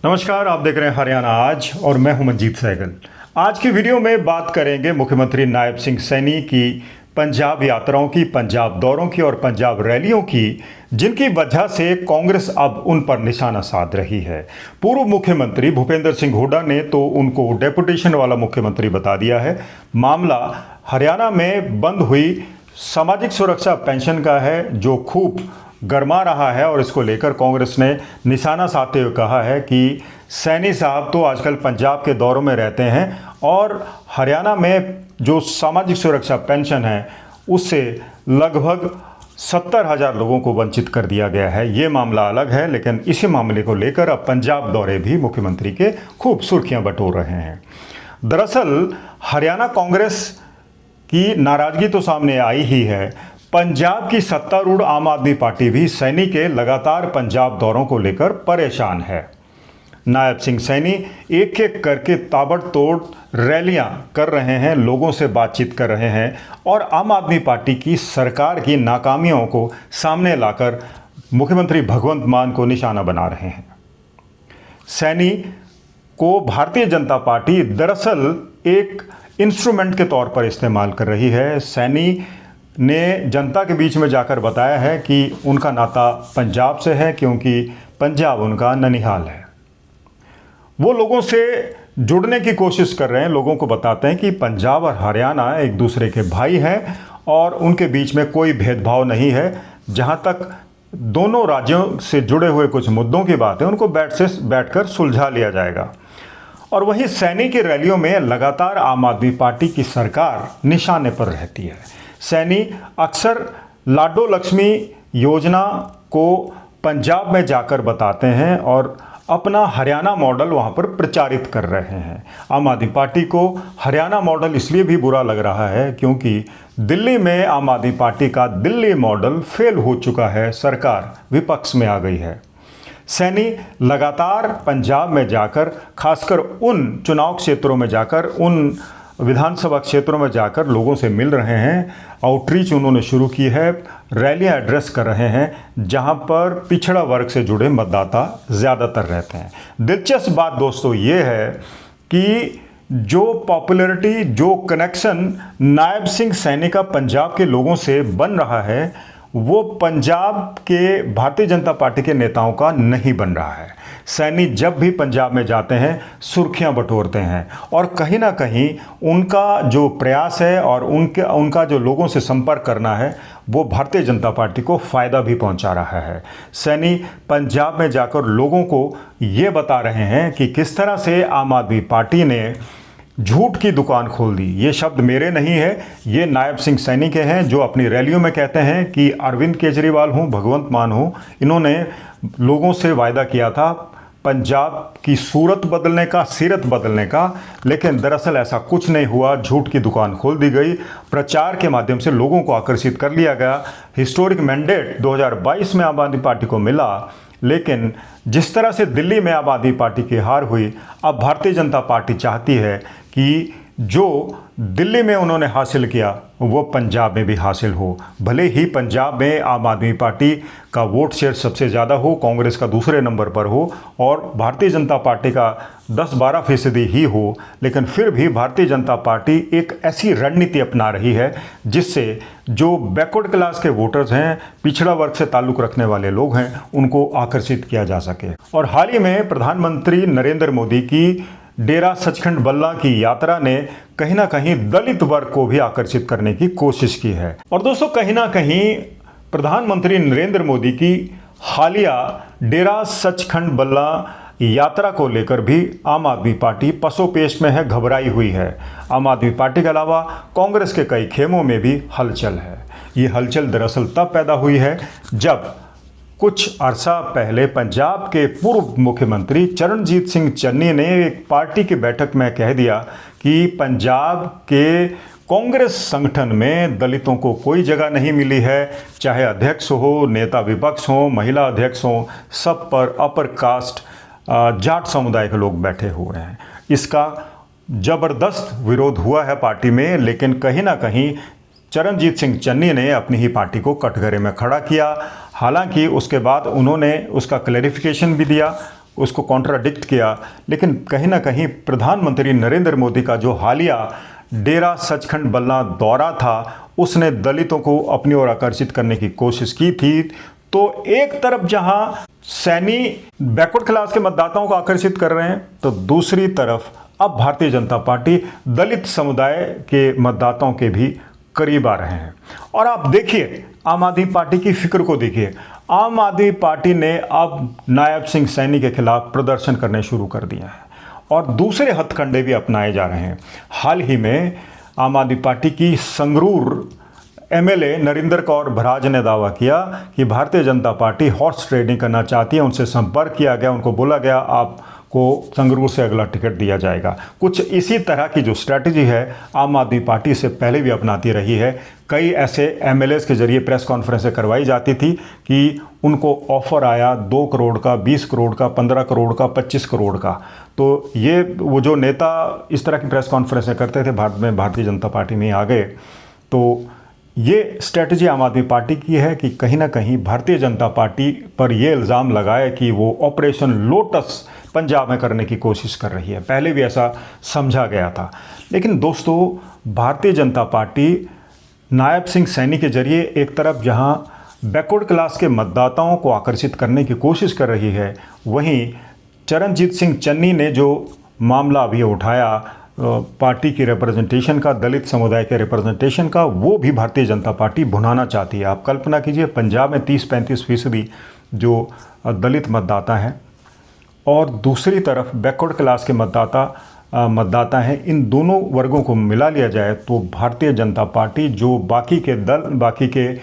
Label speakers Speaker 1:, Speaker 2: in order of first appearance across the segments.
Speaker 1: नमस्कार, आप देख रहे हैं हरियाणा आज और मैं हूं मंजीत सहगल। आज की वीडियो में बात करेंगे मुख्यमंत्री नायब सिंह सैनी की पंजाब यात्राओं की, पंजाब दौरों की और पंजाब रैलियों की, जिनकी वजह से कांग्रेस अब उन पर निशाना साध रही है। पूर्व मुख्यमंत्री भूपेंद्र सिंह हुड्डा ने तो उनको डेपुटेशन वाला मुख्यमंत्री बता दिया है। मामला हरियाणा में बंद हुई सामाजिक सुरक्षा पेंशन का है, जो खूब गरमा रहा है और इसको लेकर कांग्रेस ने निशाना साधते हुए कहा है कि सैनी साहब तो आजकल पंजाब के दौरों में रहते हैं और हरियाणा में जो सामाजिक सुरक्षा पेंशन है उससे लगभग 70,000 लोगों को वंचित कर दिया गया है। ये मामला अलग है, लेकिन इसी मामले को लेकर अब पंजाब दौरे भी मुख्यमंत्री के खूब सुर्खियां बटोर रहे हैं। दरअसल हरियाणा कांग्रेस की नाराजगी तो सामने आई ही है। पंजाब की सत्तारूढ़ आम आदमी पार्टी भी सैनी के लगातार पंजाब दौरों को लेकर परेशान है। नायब सिंह सैनी एक एक करके ताबड़तोड़ रैलियां कर रहे हैं, लोगों से बातचीत कर रहे हैं और आम आदमी पार्टी की सरकार की नाकामियों को सामने लाकर मुख्यमंत्री भगवंत मान को निशाना बना रहे हैं। सैनी को भारतीय जनता पार्टी दरअसल एक इंस्ट्रूमेंट के तौर पर इस्तेमाल कर रही है। सैनी ने जनता के बीच में जाकर बताया है कि उनका नाता पंजाब से है, क्योंकि पंजाब उनका ननिहाल है। वो लोगों से जुड़ने की कोशिश कर रहे हैं, लोगों को बताते हैं कि पंजाब और हरियाणा एक दूसरे के भाई हैं और उनके बीच में कोई भेदभाव नहीं है। जहाँ तक दोनों राज्यों से जुड़े हुए कुछ मुद्दों की बात है, उनको बैठकर सुलझा लिया जाएगा। और वहीं सैनी की रैलियों में लगातार आम आदमी पार्टी की सरकार निशाने पर रहती है। सैनी अक्सर लाडो लक्ष्मी योजना को पंजाब में जाकर बताते हैं और अपना हरियाणा मॉडल वहां पर प्रचारित कर रहे हैं। आम आदमी पार्टी को हरियाणा मॉडल इसलिए भी बुरा लग रहा है क्योंकि दिल्ली में आम आदमी पार्टी का दिल्ली मॉडल फेल हो चुका है, सरकार विपक्ष में आ गई है। सैनी लगातार पंजाब में जाकर, खासकर उन चुनाव क्षेत्रों में जाकर, उन विधानसभा क्षेत्रों में जाकर लोगों से मिल रहे हैं। आउटरीच उन्होंने शुरू की है, रैलियां एड्रेस कर रहे हैं, जहां पर पिछड़ा वर्ग से जुड़े मतदाता ज़्यादातर रहते हैं। दिलचस्प बात दोस्तों ये है कि जो पॉपुलैरिटी, जो कनेक्शन नायब सिंह सैनी का पंजाब के लोगों से बन रहा है, वो पंजाब के भारतीय जनता पार्टी के नेताओं का नहीं बन रहा है। सैनी जब भी पंजाब में जाते हैं सुर्खियां बटोरते हैं और कहीं ना कहीं उनका जो प्रयास है और उनका जो लोगों से संपर्क करना है, वो भारतीय जनता पार्टी को फ़ायदा भी पहुंचा रहा है। सैनी पंजाब में जाकर लोगों को ये बता रहे हैं कि किस तरह से आम आदमी पार्टी ने झूठ की दुकान खोल दी। ये शब्द मेरे नहीं है, ये नायब सिंह सैनी के हैं, जो अपनी रैलियों में कहते हैं कि अरविंद केजरीवाल हूँ, भगवंत मान हूँ। इन्होंने लोगों से वायदा किया था पंजाब की सूरत बदलने का, सीरत बदलने का, लेकिन दरअसल ऐसा कुछ नहीं हुआ। झूठ की दुकान खोल दी गई, प्रचार के माध्यम से लोगों को आकर्षित कर लिया गया। हिस्टोरिक मैंडेट 2022 में आम आदमी पार्टी को मिला, लेकिन जिस तरह से दिल्ली में आम आदमी पार्टी की हार हुई, अब भारतीय जनता पार्टी चाहती है कि जो दिल्ली में उन्होंने हासिल किया वो पंजाब में भी हासिल हो। भले ही पंजाब में आम आदमी पार्टी का वोट शेयर सबसे ज़्यादा हो, कांग्रेस का दूसरे नंबर पर हो और भारतीय जनता पार्टी का 10-12% ही हो, लेकिन फिर भी भारतीय जनता पार्टी एक ऐसी रणनीति अपना रही है जिससे जो बैकवर्ड क्लास के वोटर्स हैं, पिछड़ा वर्ग से ताल्लुक़ रखने वाले लोग हैं, उनको आकर्षित किया जा सके। और हाल ही में प्रधानमंत्री नरेंद्र मोदी की डेरा सचखंड बल्ला की यात्रा ने कहीं ना कहीं दलित वर्ग को भी आकर्षित करने की कोशिश की है। और दोस्तों, कहीं ना कहीं प्रधानमंत्री नरेंद्र मोदी की हालिया डेरा सचखंड बल्ला यात्रा को लेकर भी आम आदमी पार्टी पसोपेश में है, घबराई हुई है। आम आदमी पार्टी के अलावा कांग्रेस के कई खेमों में भी हलचल है। ये हलचल दरअसल तब पैदा हुई है जब कुछ अरसा पहले पंजाब के पूर्व मुख्यमंत्री चरणजीत सिंह चन्नी ने एक पार्टी की बैठक में कह दिया कि पंजाब के कांग्रेस संगठन में दलितों को कोई जगह नहीं मिली है, चाहे अध्यक्ष हो, नेता विपक्ष हो, महिला अध्यक्ष हो, सब पर अपर कास्ट जाट समुदाय के लोग बैठे हुए हैं। इसका ज़बरदस्त विरोध हुआ है पार्टी में, लेकिन कहीं ना कहीं चरणजीत सिंह चन्नी ने अपनी ही पार्टी को कटघरे में खड़ा किया। हालांकि उसके बाद उन्होंने उसका क्लैरिफिकेशन भी दिया, उसको कॉन्ट्राडिक्ट किया, लेकिन कहीं ना कहीं प्रधानमंत्री नरेंद्र मोदी का जो हालिया डेरा सचखंड बल्ला दौरा था, उसने दलितों को अपनी ओर आकर्षित करने की कोशिश की थी। तो एक तरफ जहां सैनी बैकवर्ड क्लास के मतदाताओं को आकर्षित कर रहे हैं, तो दूसरी तरफ अब भारतीय जनता पार्टी दलित समुदाय के मतदाताओं के भी करीब आ रहे हैं। और आप देखिए आम आदमी पार्टी की फिक्र को देखिए। आम आदमी पार्टी ने अब नायब सिंह सैनी के खिलाफ प्रदर्शन करने शुरू कर दिए हैं और दूसरे हथकंडे भी अपनाए जा रहे हैं। हाल ही में आम आदमी पार्टी की संगरूर एमएलए नरिंदर कौर बराज ने दावा किया कि Bharatiya Janata party horse trading करना चाहती है। उनसे संपर्क किया गया, उनको बोला गया आपको संगरूर से अगला टिकट दिया जाएगा। कुछ इसी तरह की जो स्ट्रैटेजी है आम आदमी पार्टी से पहले भी अपनाती रही है। कई ऐसे एमएलएस के जरिए प्रेस कॉन्फ्रेंसें करवाई जाती थी कि उनको ऑफर आया 2 करोड़ का, 20 करोड़ का, 15 करोड़ का, 25 करोड़ का। तो ये वो जो नेता इस तरह की प्रेस कॉन्फ्रेंसें करते थे, भारत में भारतीय जनता पार्टी में आ गए। तो ये स्ट्रेटजी आम आदमी पार्टी की है कि कहीं ना कहीं भारतीय जनता पार्टी पर यह इल्ज़ाम लगाए कि वो ऑपरेशन लोटस पंजाब में करने की कोशिश कर रही है। पहले भी ऐसा समझा गया था। लेकिन दोस्तों, भारतीय जनता पार्टी नायब सिंह सैनी के जरिए एक तरफ जहां बैकवर्ड क्लास के मतदाताओं को आकर्षित करने की कोशिश कर रही है, वहीं चरणजीत सिंह चन्नी ने जो मामला अभी उठाया पार्टी की रिप्रेजेंटेशन का, दलित समुदाय के रिप्रेजेंटेशन का, वो भी भारतीय जनता पार्टी भुनाना चाहती है। आप कल्पना कीजिए, पंजाब में 30-35% जो दलित मतदाता हैं और दूसरी तरफ बैकवर्ड क्लास के मतदाता हैं। इन दोनों वर्गों को मिला लिया जाए तो भारतीय जनता पार्टी जो बाकी के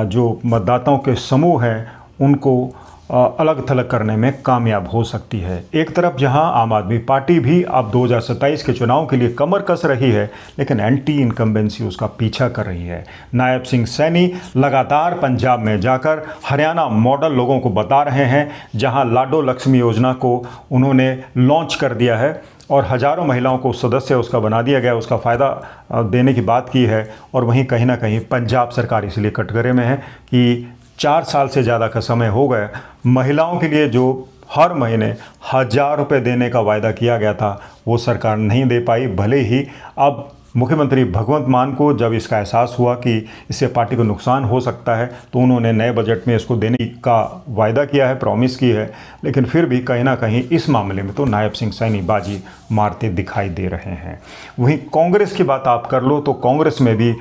Speaker 1: जो मतदाताओं के समूह हैं उनको अलग थलग करने में कामयाब हो सकती है। एक तरफ जहां आम आदमी पार्टी भी अब 2027 के चुनाव के लिए कमर कस रही है, लेकिन एंटी इनकम्बेंसी उसका पीछा कर रही है। नायब सिंह सैनी लगातार पंजाब में जाकर हरियाणा मॉडल लोगों को बता रहे हैं, जहां लाडो लक्ष्मी योजना को उन्होंने लॉन्च कर दिया है और हज़ारों महिलाओं को सदस्य उसका बना दिया गया, उसका फ़ायदा देने की बात की है। और वहीं कहीं ना कहीं पंजाब सरकार इसलिए कटघरे में है कि 4 साल से ज़्यादा का समय हो गया, महिलाओं के लिए जो हर महीने 1000 रुपये देने का वायदा किया गया था वो सरकार नहीं दे पाई। भले ही अब मुख्यमंत्री भगवंत मान को जब इसका एहसास हुआ कि इससे पार्टी को नुकसान हो सकता है, तो उन्होंने नए बजट में इसको देने का वायदा किया है, प्रॉमिस की है। लेकिन फिर भी कहीं ना कहीं इस मामले में तो नायब सिंह सैनी बाजी मारते दिखाई दे रहे हैं। वहीं कांग्रेस की बात आप कर लो तो कांग्रेस में भी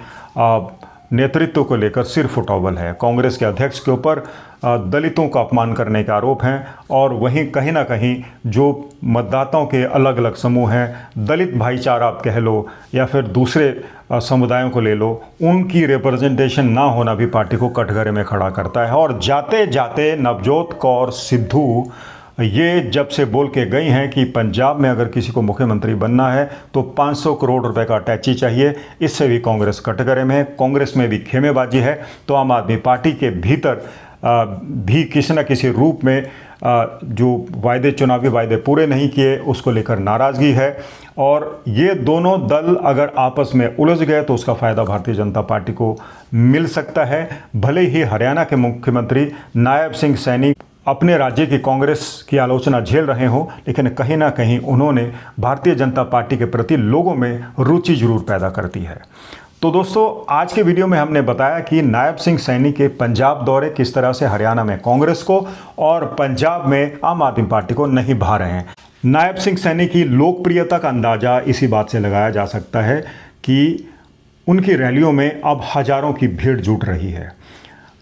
Speaker 1: नेतृत्व को लेकर सिर फुटौबल है। कांग्रेस के अध्यक्ष के ऊपर दलितों का अपमान करने के आरोप हैं और वहीं कहीं ना कहीं जो मतदाताओं के अलग अलग समूह हैं, दलित भाईचारा आप कह लो या फिर दूसरे समुदायों को ले लो, उनकी रिप्रेजेंटेशन ना होना भी पार्टी को कटघरे में खड़ा करता है। और जाते जाते नवजोत कौर सिद्धू ये जब से बोल के गई हैं कि पंजाब में अगर किसी को मुख्यमंत्री बनना है तो 500 करोड़ रुपए का अटैची चाहिए, इससे भी कांग्रेस कटघरे में है। कांग्रेस में भी खेमेबाजी है। तो आम आदमी पार्टी के भीतर भी किसी न किसी रूप में जो चुनावी वायदे पूरे नहीं किए उसको लेकर नाराज़गी है। और ये दोनों दल अगर आपस में उलझ गए तो उसका फ़ायदा भारतीय जनता पार्टी को मिल सकता है। भले ही हरियाणा के मुख्यमंत्री नायब सिंह सैनी अपने राज्य की कांग्रेस की आलोचना झेल रहे हों, लेकिन कहीं ना कहीं उन्होंने भारतीय जनता पार्टी के प्रति लोगों में रुचि जरूर पैदा करती है। तो दोस्तों, आज के वीडियो में हमने बताया कि नायब सिंह सैनी के पंजाब दौरे किस तरह से हरियाणा में कांग्रेस को और पंजाब में आम आदमी पार्टी को नहीं भा रहे हैं। नायब सिंह सैनी की लोकप्रियता का अंदाज़ा इसी बात से लगाया जा सकता है कि उनकी रैलियों में अब हज़ारों की भीड़ जुट रही है।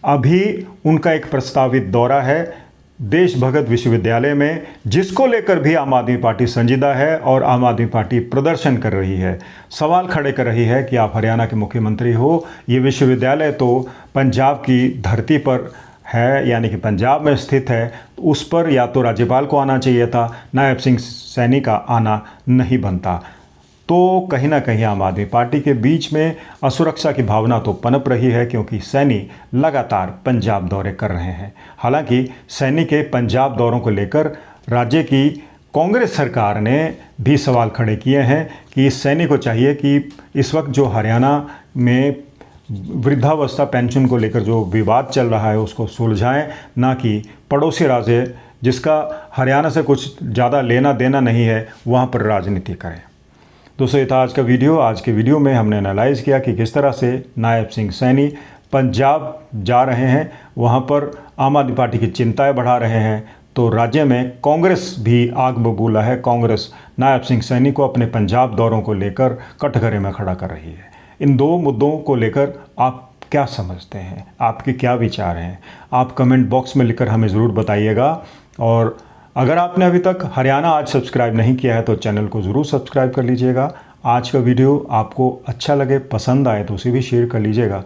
Speaker 1: अभी उनका एक प्रस्तावित दौरा है देश भगत विश्वविद्यालय में, जिसको लेकर भी आम आदमी पार्टी संजीदा है और आम आदमी पार्टी प्रदर्शन कर रही है, सवाल खड़े कर रही है कि आप हरियाणा के मुख्यमंत्री हो, ये विश्वविद्यालय तो पंजाब की धरती पर है, यानी कि पंजाब में स्थित है, उस पर या तो राज्यपाल को आना चाहिए था, नायब सिंह सैनी का आना नहीं बनता। तो कहीं ना कहीं आम आदमी पार्टी के बीच में असुरक्षा की भावना तो पनप रही है, क्योंकि सैनी लगातार पंजाब दौरे कर रहे हैं। हालांकि सैनी के पंजाब दौरों को लेकर राज्य की कांग्रेस सरकार ने भी सवाल खड़े किए हैं कि सैनी को चाहिए कि इस वक्त जो हरियाणा में वृद्धावस्था पेंशन को लेकर जो विवाद चल रहा है उसको सुलझाएं, ना कि पड़ोसी राज्य जिसका हरियाणा से कुछ ज़्यादा लेना देना नहीं है, वहाँ पर राजनीति करें। दोस्तों, ये था आज का वीडियो। आज के वीडियो में हमने एनालाइज़ किया कि किस तरह से नायब सिंह सैनी पंजाब जा रहे हैं, वहाँ पर आम आदमी पार्टी की चिंताएं बढ़ा रहे हैं, तो राज्य में कांग्रेस भी आग बबूला है। कांग्रेस नायब सिंह सैनी को अपने पंजाब दौरों को लेकर कटघरे में खड़ा कर रही है। इन दो मुद्दों को लेकर आप क्या समझते हैं, आपके क्या विचार हैं, आप कमेंट बॉक्स में लिखकर हमें ज़रूर बताइएगा। और अगर आपने अभी तक हरियाणा आज सब्सक्राइब नहीं किया है तो चैनल को ज़रूर सब्सक्राइब कर लीजिएगा। आज का वीडियो आपको अच्छा लगे, पसंद आए तो उसे भी शेयर कर लीजिएगा।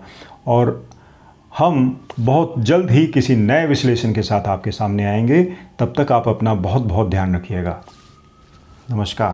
Speaker 1: और हम बहुत जल्द ही किसी नए विश्लेषण के साथ आपके सामने आएंगे। तब तक आप अपना बहुत बहुत ध्यान रखिएगा। नमस्कार।